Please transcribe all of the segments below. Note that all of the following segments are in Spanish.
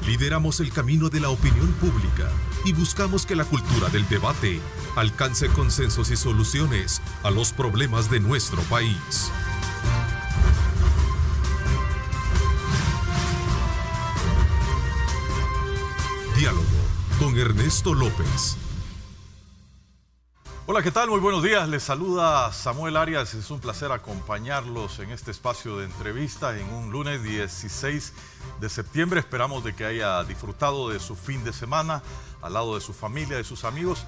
Lideramos el camino de la opinión pública y buscamos que la cultura del debate alcance consensos y soluciones a los problemas de nuestro país. Diálogo con Ernesto López. Hola, ¿qué tal? Muy buenos días. Les saluda Samuel Arias. Es un placer acompañarlos en este espacio de entrevista en un lunes 16 de septiembre. Esperamos de que haya disfrutado de su fin de semana al lado de su familia, de sus amigos.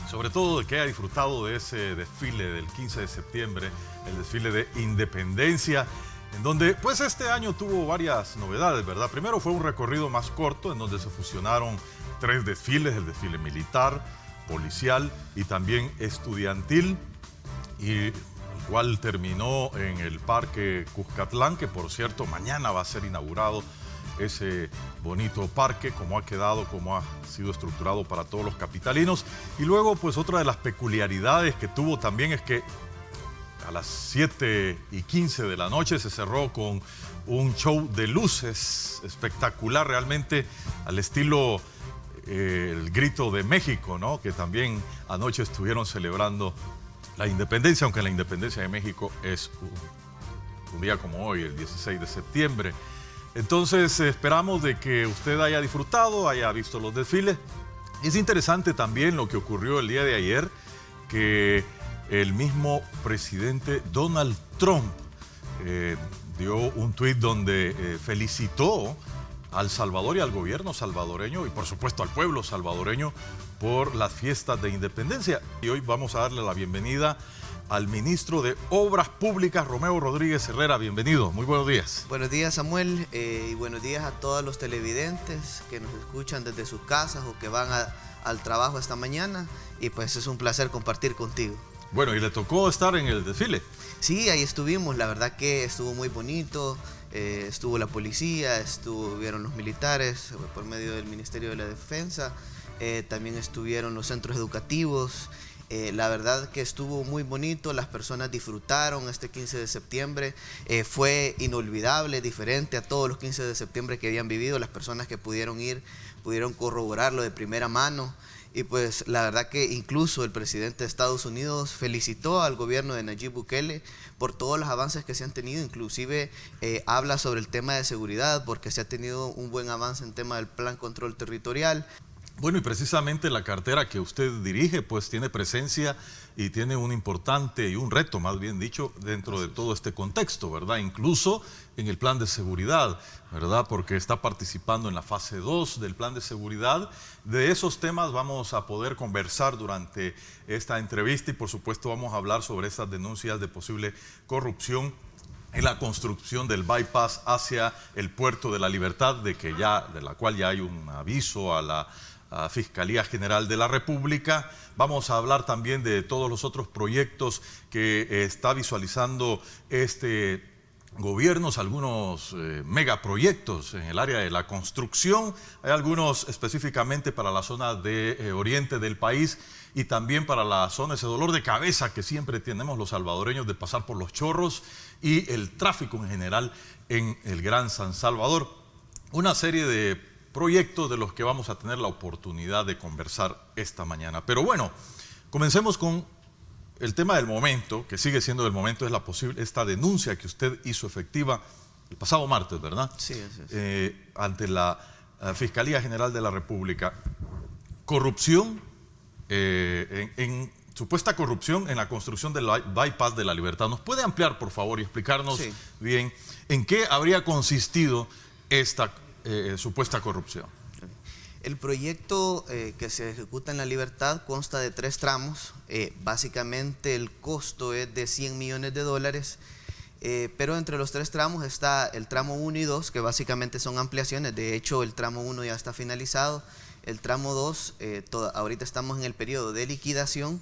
Sobre todo de que haya disfrutado de ese desfile del 15 de septiembre, el desfile de Independencia, en donde pues este año tuvo varias novedades, ¿verdad? Primero fue un recorrido más corto en donde se fusionaron 3 desfiles, el desfile militar, policial y también estudiantil, y el cual terminó en el Parque Cuscatlán, que por cierto mañana va a ser inaugurado ese bonito parque, como ha quedado, como ha sido estructurado para todos los capitalinos. Y luego pues otra de las peculiaridades que tuvo también es que a las 7:15 de la noche se cerró con un show de luces espectacular, realmente al estilo el Grito de México, ¿no? Que también anoche estuvieron celebrando la independencia, aunque la independencia de México es un día como hoy, el 16 de septiembre. Entonces esperamos de que usted haya disfrutado, haya visto los desfiles. Es interesante también lo que ocurrió el día de ayer, que el mismo presidente Donald Trump dio un tuit donde felicitó al Salvador y al gobierno salvadoreño y por supuesto al pueblo salvadoreño por las fiestas de independencia. Y hoy vamos a darle la bienvenida al ministro de Obras Públicas, Romeo Rodríguez Herrera. Bienvenido, muy buenos días. Buenos días, Samuel, y buenos días a todos los televidentes que nos escuchan desde sus casas o que van al trabajo esta mañana, y pues es un placer compartir contigo. Bueno, y le tocó estar en el desfile. Sí, ahí estuvimos, la verdad que estuvo muy bonito. Estuvo la policía, estuvieron los militares por medio del Ministerio de la Defensa, también estuvieron los centros educativos. La verdad que estuvo muy bonito, las personas disfrutaron este 15 de septiembre, fue inolvidable, diferente a todos los 15 de septiembre que habían vivido. Las personas que pudieron ir, pudieron corroborarlo de primera mano. Y pues la verdad que incluso el presidente de Estados Unidos felicitó al gobierno de Nayib Bukele por todos los avances que se han tenido, inclusive habla sobre el tema de seguridad, porque se ha tenido un buen avance en tema del Plan Control Territorial. Bueno, y precisamente la cartera que usted dirige pues tiene presencia y tiene un importante y un reto, más bien dicho, dentro de todo este contexto, ¿verdad? Incluso en el plan de seguridad, ¿verdad? Porque está participando en la fase 2 del plan de seguridad. De esos temas vamos a poder conversar durante esta entrevista y por supuesto vamos a hablar sobre esas denuncias de posible corrupción en la construcción del bypass hacia el Puerto de la Libertad, de la cual ya hay un aviso a la Fiscalía General de la República. Vamos a hablar también de todos los otros proyectos que está visualizando este gobierno, algunos megaproyectos en el área de la construcción. Hay algunos específicamente para la zona de oriente del país y también para la zona, ese dolor de cabeza que siempre tenemos los salvadoreños de pasar por los chorros y el tráfico en general en el Gran San Salvador. Una serie de proyectos de los que vamos a tener la oportunidad de conversar esta mañana. Pero bueno, comencemos con el tema del momento, que sigue siendo del momento, es esta denuncia que usted hizo efectiva el pasado martes, ¿verdad? Sí, así es. Ante la Fiscalía General de la República. Corrupción, supuesta corrupción en la construcción del bypass de la Libertad. ¿Nos puede ampliar, por favor, y explicarnos bien en qué habría consistido esta supuesta corrupción? El proyecto que se ejecuta en la Libertad consta de 3 tramos. Básicamente el costo es de $100 millones, pero entre los 3 tramos está el tramo 1 y 2, que básicamente son ampliaciones. De hecho, el tramo 1 ya está finalizado. El tramo 2, ahorita estamos en el periodo de liquidación.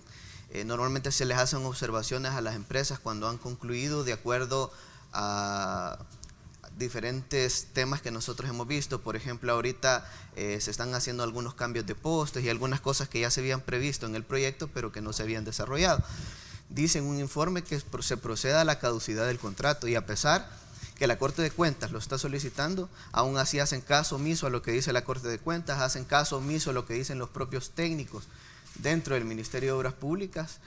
Normalmente se les hacen observaciones a las empresas cuando han concluido de acuerdo a diferentes temas que nosotros hemos visto. Por ejemplo, ahorita se están haciendo algunos cambios de postes y algunas cosas que ya se habían previsto en el proyecto pero que no se habían desarrollado. Dice en un informe que se proceda a la caducidad del contrato, y a pesar que la Corte de Cuentas lo está solicitando, aún así hacen caso omiso a lo que dice la Corte de Cuentas, hacen caso omiso a lo que dicen los propios técnicos dentro del Ministerio de Obras Públicas.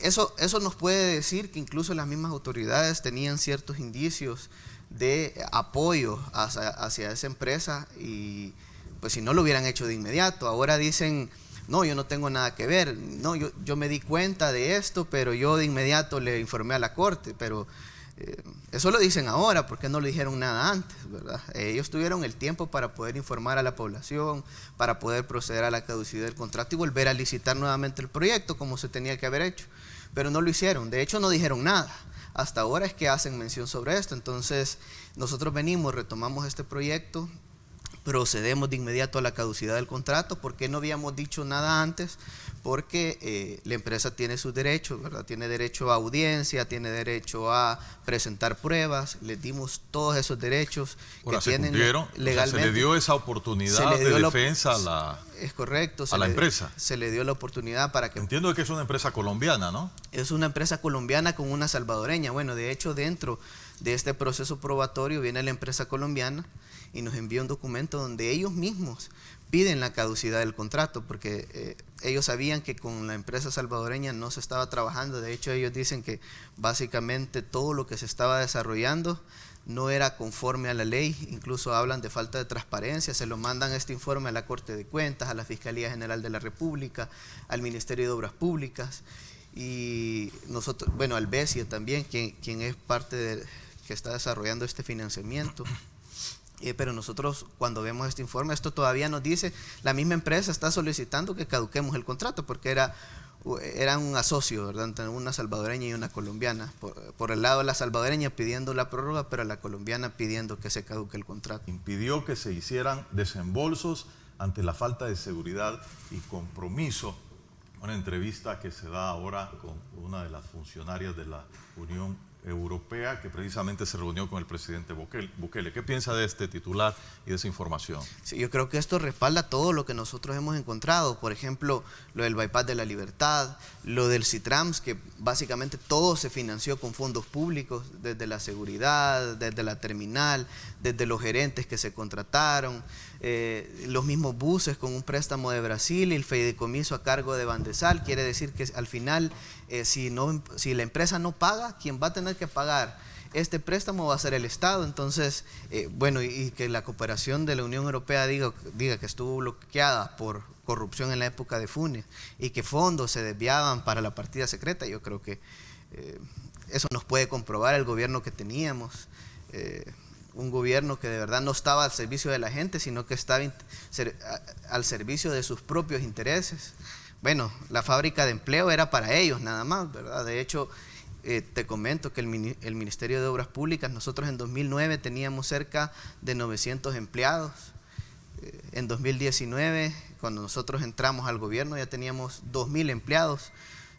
Eso nos puede decir que incluso las mismas autoridades tenían ciertos indicios de apoyo hacia esa empresa, y pues si no lo hubieran hecho de inmediato. Ahora dicen, no, yo no tengo nada que ver, no, yo me di cuenta de esto, pero yo de inmediato le informé a la Corte, pero eso lo dicen ahora, porque no le dijeron nada antes, ¿verdad? Ellos tuvieron el tiempo para poder informar a la población, para poder proceder a la caducidad del contrato y volver a licitar nuevamente el proyecto como se tenía que haber hecho, pero no lo hicieron. De hecho, no dijeron nada. Hasta ahora es que hacen mención sobre esto. Entonces nosotros retomamos este proyecto, procedemos de inmediato a la caducidad del contrato. ¿Por qué no habíamos dicho nada antes? Porque la empresa tiene sus derechos, ¿verdad? Tiene derecho a audiencia, tiene derecho a presentar pruebas, les dimos todos esos derechos que tienen legalmente. O sea, se le dio esa oportunidad de defensa a la, es correcto, a la empresa. Se le dio la oportunidad para que... Entiendo que es una empresa colombiana, ¿no? Es una empresa colombiana con una salvadoreña. Bueno, de hecho, dentro de este proceso probatorio viene la empresa colombiana y nos envía un documento donde ellos mismos piden la caducidad del contrato, porque ellos sabían que con la empresa salvadoreña no se estaba trabajando. De hecho, ellos dicen que básicamente todo lo que se estaba desarrollando no era conforme a la ley, incluso hablan de falta de transparencia. Se lo mandan este informe a la Corte de Cuentas, a la Fiscalía General de la República, al Ministerio de Obras Públicas, y nosotros, bueno, al BESIA también, quien es parte de, que está desarrollando este financiamiento. Pero nosotros, cuando vemos este informe, esto todavía nos dice, la misma empresa está solicitando que caduquemos el contrato, porque era un asocio, ¿verdad?, entre una salvadoreña y una colombiana. Por el lado de la salvadoreña pidiendo la prórroga, pero la colombiana pidiendo que se caduque el contrato. Impidió que se hicieran desembolsos ante la falta de seguridad y compromiso. Una entrevista que se da ahora con una de las funcionarias de la Unión Europea, que precisamente se reunió con el presidente Bukele. ¿Qué piensa de este titular y de esa información? Sí, yo creo que esto respalda todo lo que nosotros hemos encontrado. Por ejemplo, lo del Bypass de la Libertad, lo del Citrams, que básicamente todo se financió con fondos públicos, desde la seguridad, desde la terminal, desde los gerentes que se contrataron, los mismos buses con un préstamo de Brasil y el fideicomiso a cargo de Bandesal. Quiere decir que al final, si la empresa no paga, quien va a tener que pagar este préstamo va a ser el Estado. Entonces, bueno, y que la cooperación de la Unión Europea diga que estuvo bloqueada por corrupción en la época de Funes y que fondos se desviaban para la partida secreta, yo creo que eso nos puede comprobar el gobierno que teníamos. Un gobierno que de verdad no estaba al servicio de la gente, sino que estaba al servicio de sus propios intereses. Bueno, la fábrica de empleo era para ellos nada más, ¿verdad? De hecho, te comento que el Ministerio de Obras Públicas, nosotros en 2009 teníamos cerca de 900 empleados. En 2019, cuando nosotros entramos al gobierno, ya teníamos 2.000 empleados.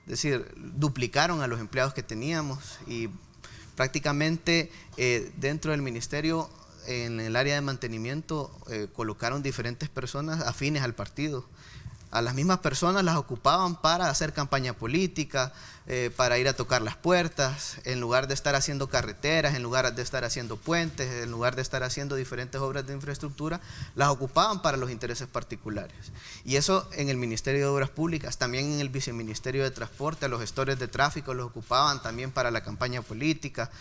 Es decir, duplicaron a los empleados que teníamos, y prácticamente dentro del ministerio, en el área de mantenimiento, colocaron diferentes personas afines al partido. A las mismas personas las ocupaban para hacer campaña política, para ir a tocar las puertas, en lugar de estar haciendo carreteras, en lugar de estar haciendo puentes, en lugar de estar haciendo diferentes obras de infraestructura, las ocupaban para los intereses particulares. Y eso en el Ministerio de Obras Públicas. También en el Viceministerio de Transporte, a los gestores de tráfico los ocupaban también para la campaña política.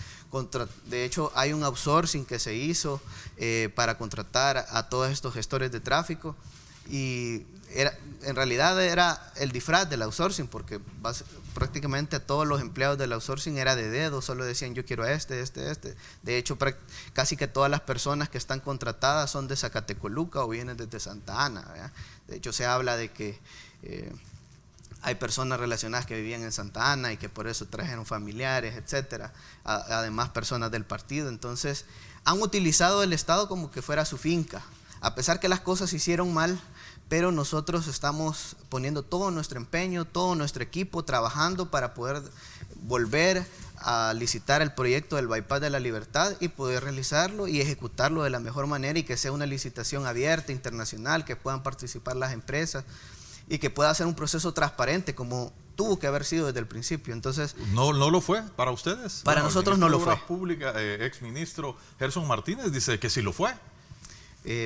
De hecho, hay un outsourcing que se hizo para contratar a todos estos gestores de tráfico, y en realidad era el disfraz del outsourcing, porque prácticamente a todos los empleados del outsourcing era de dedo, solo decían yo quiero este. De hecho, casi que todas las personas que están contratadas son de Zacatecoluca o vienen desde Santa Ana, ¿verdad? De hecho, se habla de que hay personas relacionadas que vivían en Santa Ana y que por eso trajeron familiares, etcétera, además personas del partido. Entonces, han utilizado el Estado como que fuera su finca, a pesar que las cosas se hicieron mal. Pero nosotros estamos poniendo todo nuestro empeño, todo nuestro equipo trabajando para poder volver a licitar el proyecto del Bypass de la Libertad y poder realizarlo y ejecutarlo de la mejor manera, y que sea una licitación abierta, internacional, que puedan participar las empresas y que pueda ser un proceso transparente como tuvo que haber sido desde el principio. Entonces, ¿No lo fue para ustedes? Para nosotros no lo fue. El ministro de Obras Públicas, exministro Gerson Martínez, dice que sí lo fue.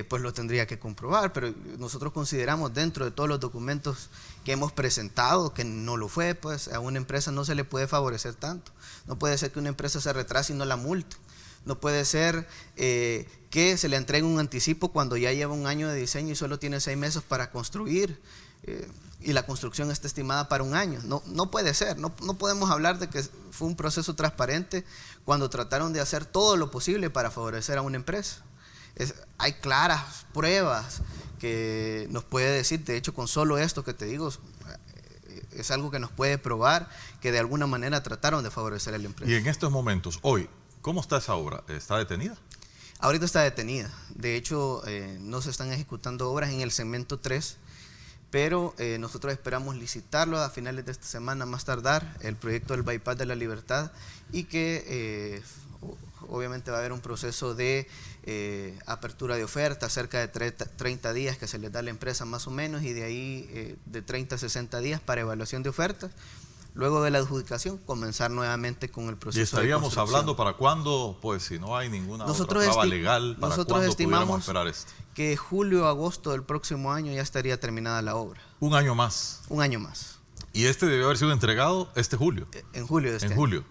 Pues lo tendría que comprobar, pero nosotros consideramos dentro de todos los documentos que hemos presentado que no lo fue. Pues a una empresa no se le puede favorecer tanto. No puede ser que una empresa se retrase y no la multe. No puede ser que se le entregue un anticipo cuando ya lleva un año de diseño y solo tiene 6 meses para construir y la construcción está estimada para un año. No puede ser, no podemos hablar de que fue un proceso transparente cuando trataron de hacer todo lo posible para favorecer a una empresa. Hay claras pruebas que nos puede decir, de hecho con solo esto que te digo, es algo que nos puede probar que de alguna manera trataron de favorecer a la empresa. Y en estos momentos, hoy, ¿cómo está esa obra? ¿Está detenida? Ahorita está detenida. De hecho, no se están ejecutando obras en el segmento 3, pero nosotros esperamos licitarlo a finales de esta semana, más tardar, el proyecto del Bypass de la Libertad, y que obviamente va a haber un proceso de apertura de oferta, cerca de 30 días que se les da a la empresa más o menos, y de ahí de 30 a 60 días para evaluación de ofertas. Luego de la adjudicación, comenzar nuevamente con el proceso. ¿Y estaríamos hablando para cuándo? Pues si no hay ninguna otra traba legal, ¿para nosotros cuándo estimamos pudiéramos esperar esto? Que julio o agosto del próximo año ya estaría terminada la obra. Un año más. Un año más. Y este debió haber sido entregado este julio. En julio de este año. julio.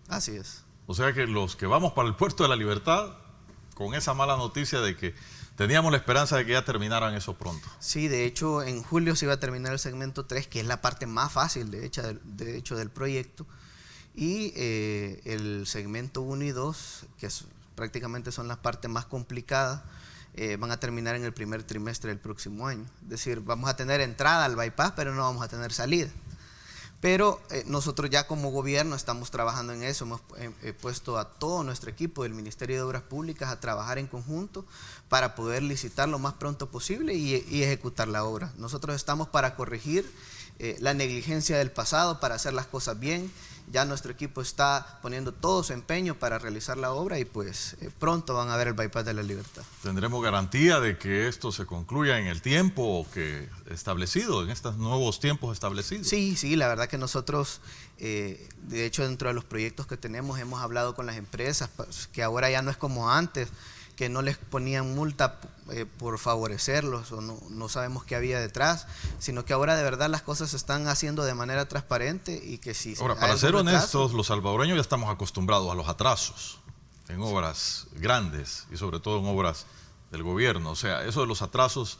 Así es. O sea que los que vamos para el Puerto de la Libertad, con esa mala noticia de que teníamos la esperanza de que ya terminaran eso pronto. Sí, de hecho en julio se iba a terminar el segmento 3, que es la parte más fácil de hecho del proyecto, y el segmento 1 y 2, que prácticamente son las partes más complicadas, van a terminar en el primer trimestre del próximo año. Es decir, vamos a tener entrada al bypass, pero no vamos a tener salida. Pero nosotros ya como gobierno estamos trabajando en eso. Hemos puesto a todo nuestro equipo del Ministerio de Obras Públicas a trabajar en conjunto para poder licitar lo más pronto posible y ejecutar la obra. Nosotros estamos para corregir la negligencia del pasado, para hacer las cosas bien. Ya nuestro equipo está poniendo todo su empeño para realizar la obra y pues pronto van a ver el Bypass de la Libertad. ¿Tendremos garantía de que esto se concluya en el tiempo establecido, en estos nuevos tiempos establecidos? Sí, la verdad que nosotros, de hecho dentro de los proyectos que tenemos hemos hablado con las empresas, que ahora ya no es como antes, que no les ponían multa por favorecerlos o no sabemos qué había detrás, sino que ahora de verdad las cosas se están haciendo de manera transparente y que si... Ahora, para ser honestos, los salvadoreños ya estamos acostumbrados a los atrasos en obras grandes y sobre todo en obras del gobierno. O sea, eso de los atrasos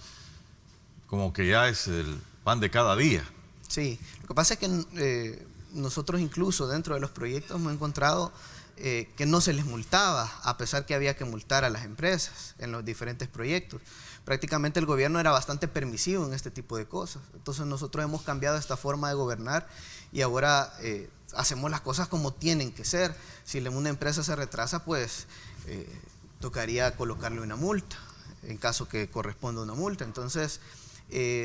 como que ya es el pan de cada día. Sí, lo que pasa es que nosotros incluso dentro de los proyectos hemos encontrado que no se les multaba, a pesar que había que multar a las empresas en los diferentes proyectos. Prácticamente el gobierno era bastante permisivo en este tipo de cosas. Entonces nosotros hemos cambiado esta forma de gobernar y ahora hacemos las cosas como tienen que ser. Si una empresa se retrasa, pues tocaría colocarle una multa, en caso que corresponda una multa. Entonces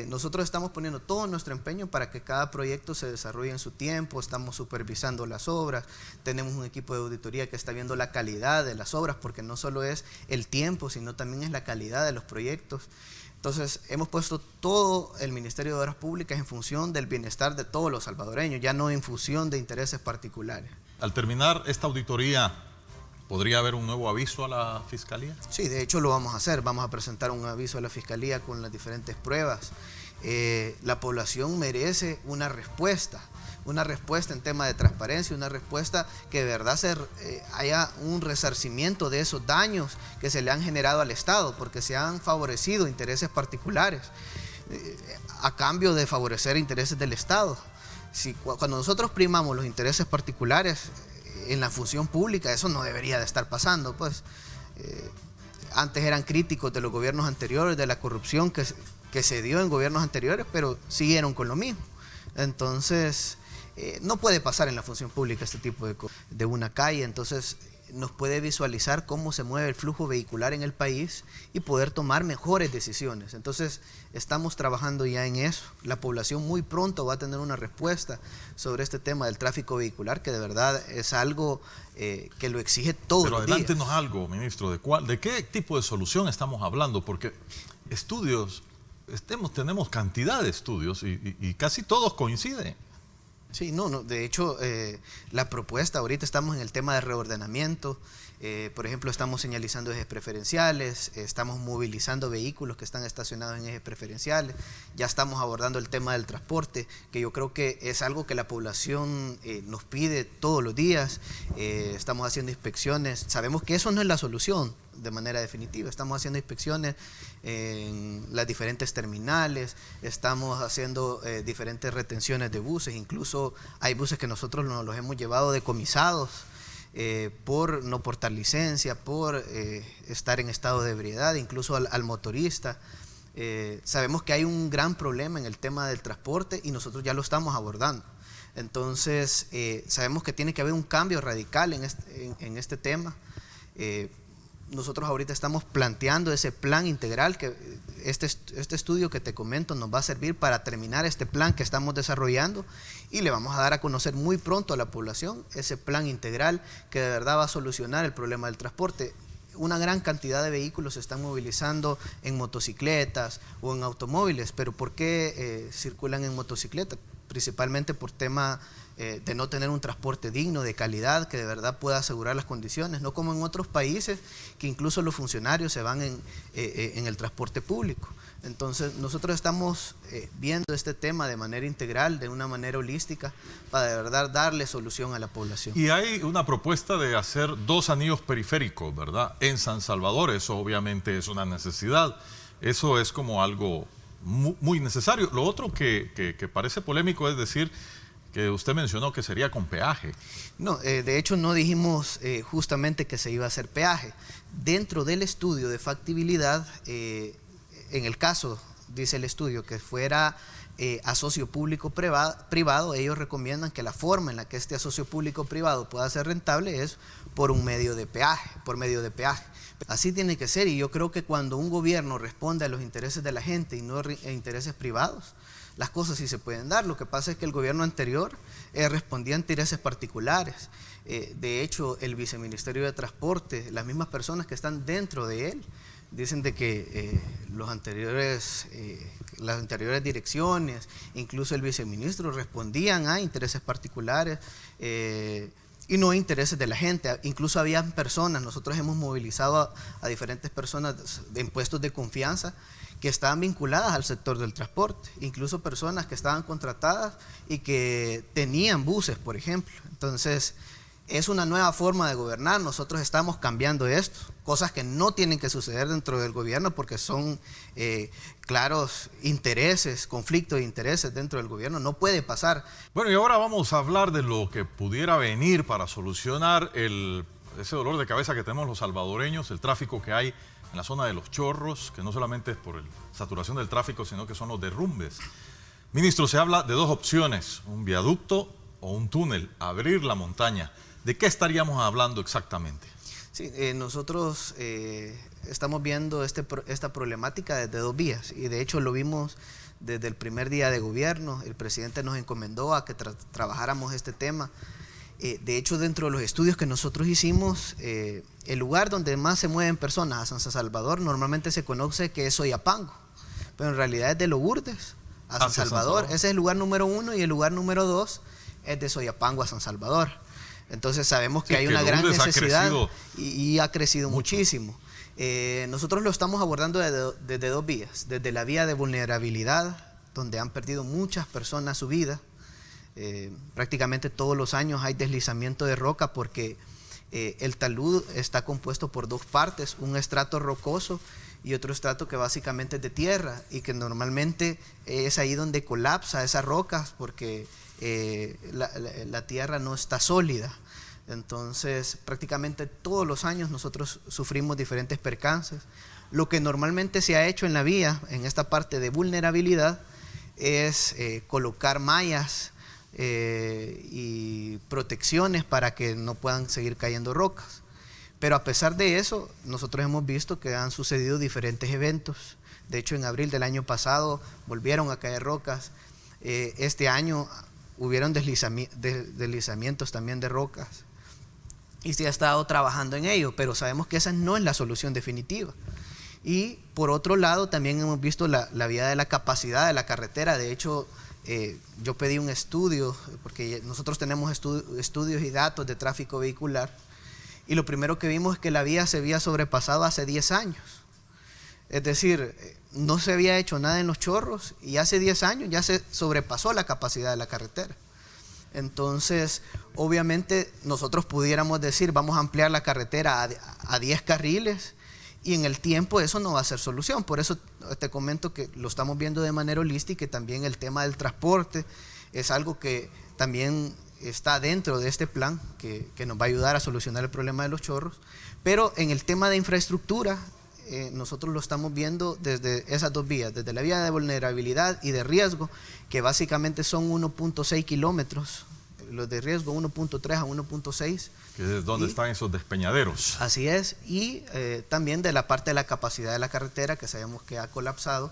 nosotros estamos poniendo todo nuestro empeño para que cada proyecto se desarrolle en su tiempo. Estamos supervisando las obras, tenemos un equipo de auditoría que está viendo la calidad de las obras, porque no solo es el tiempo, sino también es la calidad de los proyectos. Entonces hemos puesto todo el Ministerio de Obras Públicas en función del bienestar de todos los salvadoreños, ya no en función de intereses particulares. Al terminar esta auditoría, ¿podría haber un nuevo aviso a la Fiscalía? Sí, de hecho lo vamos a hacer. Vamos a presentar un aviso a la Fiscalía con las diferentes pruebas. La población merece una respuesta en tema de transparencia, una respuesta que de verdad haya un resarcimiento de esos daños que se le han generado al Estado, porque se han favorecido intereses particulares a cambio de favorecer intereses del Estado. Cuando nosotros primamos los intereses particulares en la función pública, eso no debería de estar pasando, pues. Antes eran críticos de los gobiernos anteriores, de la corrupción que se dio en gobiernos anteriores, pero siguieron con lo mismo. Entonces, no puede pasar en la función pública este tipo de cosas. De una calle, entonces nos puede visualizar cómo se mueve el flujo vehicular en el país y poder tomar mejores decisiones. Entonces estamos trabajando ya en eso. La población muy pronto va a tener una respuesta sobre este tema del tráfico vehicular, que de verdad es algo que lo exige todo el día. Pero adelántenos algo, ministro, ¿de qué tipo de solución estamos hablando? Porque estudios, tenemos cantidad de estudios y casi todos coinciden. Sí, no, de hecho, la propuesta, ahorita estamos en el tema de reordenamiento, por ejemplo, estamos señalizando ejes preferenciales, estamos movilizando vehículos que están estacionados en ejes preferenciales, ya estamos abordando el tema del transporte, que yo creo que es algo que la población nos pide todos los días, estamos haciendo inspecciones, sabemos que eso no es la solución de manera definitiva, estamos haciendo inspecciones en las diferentes terminales, estamos haciendo diferentes retenciones de buses, incluso hay buses que nosotros nos los hemos llevado decomisados por no portar licencia, por estar en estado de ebriedad, incluso al motorista. Sabemos que hay un gran problema en el tema del transporte y nosotros ya lo estamos abordando. Entonces, sabemos que tiene que haber un cambio radical en este tema. Nosotros ahorita estamos planteando ese plan integral, que este estudio que te comento nos va a servir para terminar este plan que estamos desarrollando y le vamos a dar a conocer muy pronto a la población ese plan integral que de verdad va a solucionar el problema del transporte. Una gran cantidad de vehículos se están movilizando en motocicletas o en automóviles, pero ¿por qué circulan en motocicletas? Principalmente por tema de no tener un transporte digno, de calidad, que de verdad pueda asegurar las condiciones, no como en otros países que incluso los funcionarios se van en el transporte público. Entonces nosotros estamos viendo este tema de manera integral, de una manera holística, para de verdad darle solución a la población. Y hay una propuesta de hacer 2 anillos periféricos, ¿verdad? En San Salvador, eso obviamente es una necesidad, eso es como algo muy necesario. Lo otro que parece polémico es decir que usted mencionó que sería con peaje. No, de hecho no dijimos justamente que se iba a hacer peaje. Dentro del estudio de factibilidad, en el caso, dice el estudio, que fuera asocio público-privado, ellos recomiendan que la forma en la que este asocio público-privado pueda ser rentable es por medio de peaje. Así tiene que ser, y yo creo que cuando un gobierno responde a los intereses de la gente y no a intereses privados, las cosas sí se pueden dar. Lo que pasa es que el gobierno anterior respondía a intereses particulares. De hecho, el viceministerio de Transporte, las mismas personas que están dentro de él, dicen de que las anteriores direcciones, incluso el viceministro, respondían a intereses particulares y no a intereses de la gente. Incluso había personas, nosotros hemos movilizado a diferentes personas en puestos de confianza que estaban vinculadas al sector del transporte, incluso personas que estaban contratadas y que tenían buses, por ejemplo. Entonces, es una nueva forma de gobernar, nosotros estamos cambiando esto, cosas que no tienen que suceder dentro del gobierno porque son claros intereses, conflictos de intereses dentro del gobierno, no puede pasar. Bueno, y ahora vamos a hablar de lo que pudiera venir para solucionar ese dolor de cabeza que tenemos los salvadoreños, el tráfico que hay en la zona de Los Chorros, que no solamente es por la saturación del tráfico, sino que son los derrumbes. Ministro, se habla de 2 opciones, un viaducto o un túnel, abrir la montaña. ¿De qué estaríamos hablando exactamente? Sí, nosotros estamos viendo esta problemática desde 2 vías, y de hecho lo vimos desde el primer día de gobierno. El presidente nos encomendó a que trabajáramos este tema. De hecho, dentro de los estudios que nosotros hicimos, el lugar donde más se mueven personas a San Salvador normalmente se conoce que es Soyapango, pero en realidad es de Lourdes a San Salvador. Ese es el lugar número 1, y el lugar número 2 es de Soyapango a San Salvador. Entonces sabemos que hay una gran necesidad y ha crecido muchísimo. Nosotros lo estamos abordando desde 2 vías, desde la vía de vulnerabilidad, donde han perdido muchas personas su vida. Prácticamente todos los años hay deslizamiento de roca porque el talud está compuesto por 2 partes, un estrato rocoso y otro estrato que básicamente es de tierra, y que normalmente es ahí donde colapsa esas rocas porque la tierra no está sólida. Entonces prácticamente todos los años nosotros sufrimos diferentes percances. Lo que normalmente se ha hecho en la vía, en esta parte de vulnerabilidad, es colocar mallas y protecciones para que no puedan seguir cayendo rocas. Pero a pesar de eso, nosotros hemos visto que han sucedido diferentes eventos. De hecho, en abril del año pasado volvieron a caer rocas. Este año hubieron deslizamientos también de rocas. Y se ha estado trabajando en ello, pero sabemos que esa no es la solución definitiva. Y por otro lado, también hemos visto la vía de la capacidad de la carretera. De hecho, yo pedí un estudio, porque nosotros tenemos estudios y datos de tráfico vehicular, y lo primero que vimos es que la vía se había sobrepasado hace 10 años. Es decir, no se había hecho nada en Los Chorros y hace 10 años ya se sobrepasó la capacidad de la carretera. Entonces, obviamente nosotros pudiéramos decir, vamos a ampliar la carretera a 10 carriles, y en el tiempo eso no va a ser solución. Por eso te comento que lo estamos viendo de manera holística, y que también el tema del transporte es algo que también está dentro de este plan que nos va a ayudar a solucionar el problema de Los Chorros. Pero en el tema de infraestructura, nosotros lo estamos viendo desde esas dos vías, desde la vía de vulnerabilidad y de riesgo, que básicamente son 1.6 kilómetros, los de riesgo 1.3 a 1.6. Que es donde están esos despeñaderos. Así es, y también de la parte de la capacidad de la carretera, que sabemos que ha colapsado.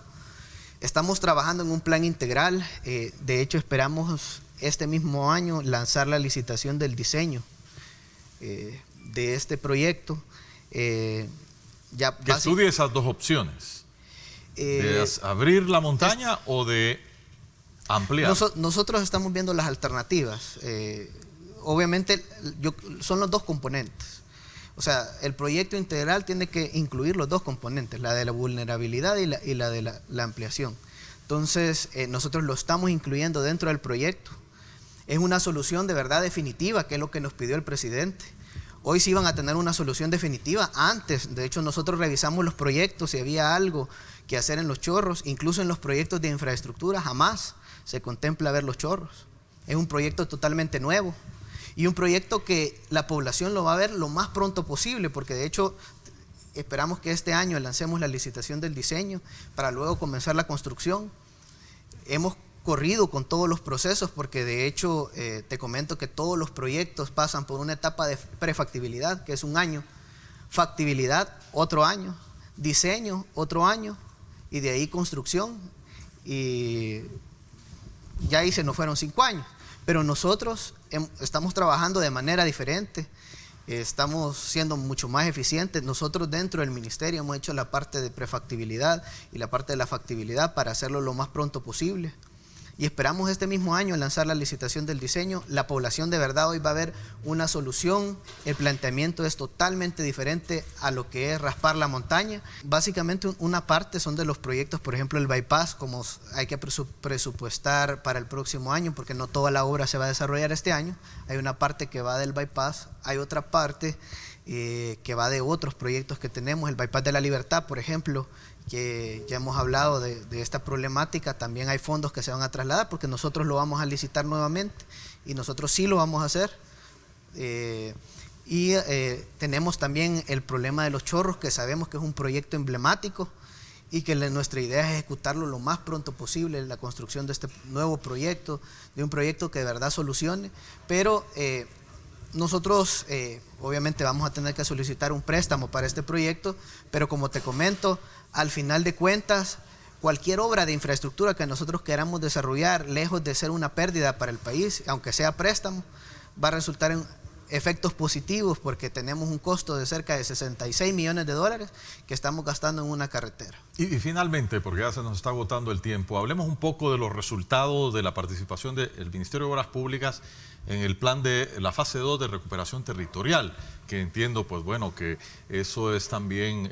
Estamos trabajando en un plan integral, de hecho esperamos este mismo año lanzar la licitación del diseño de este proyecto. Que estudie esas dos opciones, de abrir la montaña o de ampliar. Nosotros estamos viendo las alternativas. Obviamente son los dos componentes. O sea, el proyecto integral tiene que incluir los dos componentes, la de la vulnerabilidad y la de la ampliación. Entonces, nosotros lo estamos incluyendo dentro del proyecto. Es una solución de verdad definitiva, que es lo que nos pidió el presidente. Hoy sí iban a tener una solución definitiva antes. De hecho, nosotros revisamos los proyectos, si había algo que hacer en Los Chorros. Incluso en los proyectos de infraestructura jamás se contempla ver Los Chorros. Es un proyecto totalmente nuevo, y un proyecto que la población lo va a ver lo más pronto posible, porque de hecho esperamos que este año lancemos la licitación del diseño para luego comenzar la construcción. Hemos corrido con todos los procesos, porque de hecho te comento que todos los proyectos pasan por una etapa de prefactibilidad, que es un año, factibilidad otro año, diseño otro año, y de ahí construcción, y ya ahí se nos fueron 5 años. Pero nosotros estamos trabajando de manera diferente, estamos siendo mucho más eficientes. Nosotros dentro del ministerio hemos hecho la parte de prefactibilidad y la parte de la factibilidad para hacerlo lo más pronto posible. Y esperamos este mismo año lanzar la licitación del diseño. La población de verdad hoy va a ver una solución. El planteamiento es totalmente diferente a lo que es raspar la montaña. Básicamente una parte son de los proyectos, por ejemplo el bypass, como hay que presupuestar para el próximo año, porque no toda la obra se va a desarrollar este año. Hay una parte que va del bypass, hay otra parte que va de otros proyectos que tenemos. El bypass de la Libertad, por ejemplo, que ya hemos hablado de esta problemática, también hay fondos que se van a trasladar, porque nosotros lo vamos a licitar nuevamente, y nosotros sí lo vamos a hacer. Tenemos también el problema de Los Chorros, que sabemos que es un proyecto emblemático, y que nuestra idea es ejecutarlo lo más pronto posible, la construcción de este nuevo proyecto, de un proyecto que de verdad solucione. Pero nosotros obviamente vamos a tener que solicitar un préstamo para este proyecto, pero como te comento, al final de cuentas, cualquier obra de infraestructura que nosotros queramos desarrollar, lejos de ser una pérdida para el país, aunque sea préstamo, va a resultar en efectos positivos, porque tenemos un costo de cerca de 66 millones de dólares que estamos gastando en una carretera. Y finalmente, porque ya se nos está agotando el tiempo, hablemos un poco de los resultados de la participación del Ministerio de Obras Públicas en el plan de la fase 2 de recuperación territorial, que entiendo, pues bueno, que eso es también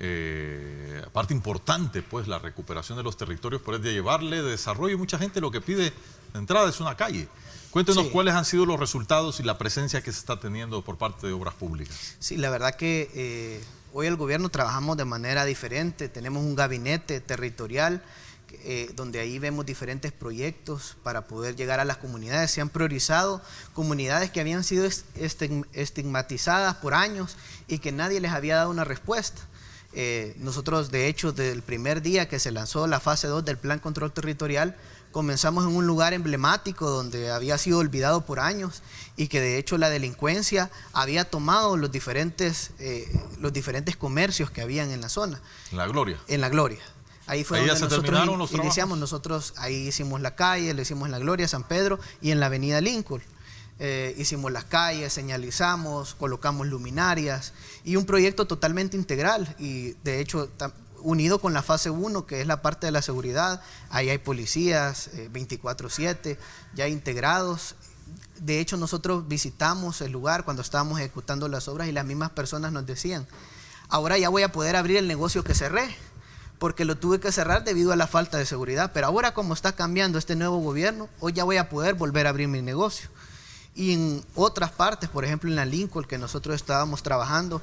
parte importante, pues la recuperación de los territorios, por de llevarle desarrollo, y mucha gente lo que pide de entrada es una calle. Cuéntenos cuáles han sido los resultados y la presencia que se está teniendo por parte de Obras Públicas. Sí, la verdad que hoy el gobierno trabajamos de manera diferente. Tenemos un gabinete territorial donde ahí vemos diferentes proyectos para poder llegar a las comunidades. Se han priorizado comunidades que habían sido estigmatizadas por años y que nadie les había dado una respuesta. Nosotros, de hecho, desde el primer día que se lanzó la fase 2 del Plan Control Territorial, comenzamos en un lugar emblemático donde había sido olvidado por años, y que de hecho la delincuencia había tomado los diferentes comercios que habían en la zona. En La Gloria. En La Gloria. Ahí fue donde nosotros iniciamos. Nosotros ahí hicimos la calle, le hicimos en La Gloria, San Pedro, y en la avenida Lincoln. Hicimos las calles, señalizamos, colocamos luminarias, y un proyecto totalmente integral. Y de hecho unido con la fase 1, que es la parte de la seguridad. Ahí hay policías 24/7 ya integrados. De hecho, nosotros visitamos el lugar cuando estábamos ejecutando las obras y las mismas personas nos decían: ahora ya voy a poder abrir el negocio que cerré, porque lo tuve que cerrar debido a la falta de seguridad, pero ahora como está cambiando este nuevo gobierno, hoy ya voy a poder volver a abrir mi negocio. Y en otras partes, por ejemplo en la Lincoln, que nosotros estábamos trabajando,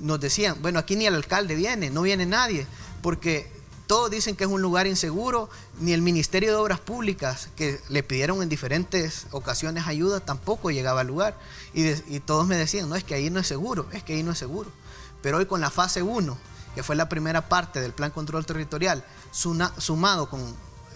nos decían: bueno, aquí ni el alcalde viene, no viene nadie, porque todos dicen que es un lugar inseguro, ni el Ministerio de Obras Públicas, que le pidieron en diferentes ocasiones ayuda, tampoco llegaba al lugar. Y todos me decían: no, es que ahí no es seguro, es que ahí no es seguro. Pero hoy con la fase 1, que fue la primera parte del Plan Control Territorial, sumado con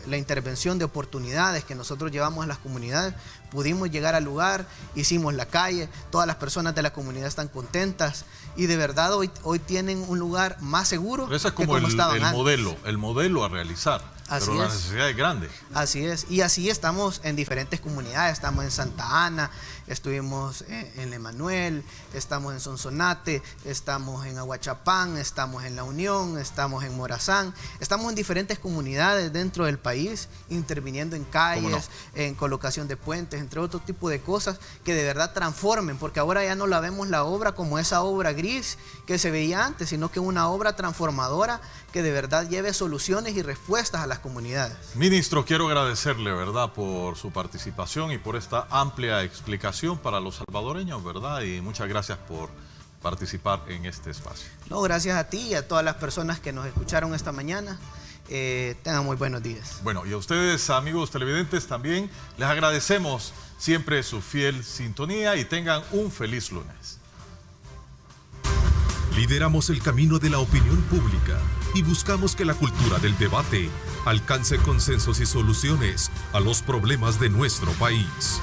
la intervención de oportunidades que nosotros llevamos a las comunidades, pudimos llegar al lugar, hicimos la calle, todas las personas de la comunidad están contentas y de verdad hoy tienen un lugar más seguro. Pero ese es como el modelo a realizar. Así pero la es. necesidad es grande. Así es, y así estamos en diferentes comunidades. Estamos en Santa Ana, estuvimos en Emanuel, estamos en Sonsonate, estamos en Aguachapán, estamos en La Unión, estamos en Morazán. Estamos en diferentes comunidades dentro del país, interviniendo en calles, en colocación de puentes, entre otro tipo de cosas que de verdad transformen, porque ahora ya no la vemos la obra como esa obra gris que se veía antes, sino que una obra transformadora que de verdad lleve soluciones y respuestas a las comunidades. Ministro, quiero agradecerle, ¿verdad?, por su participación y por esta amplia explicación para los salvadoreños, ¿verdad? Y muchas gracias por participar en este espacio. No, gracias a ti y a todas las personas que nos escucharon esta mañana. Tengan muy buenos días. Bueno, y a ustedes, amigos televidentes, también les agradecemos siempre su fiel sintonía y tengan un feliz lunes. Lideramos el camino de la opinión pública y buscamos que la cultura del debate alcance consensos y soluciones a los problemas de nuestro país.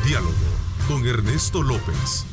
Diálogo con Ernesto López.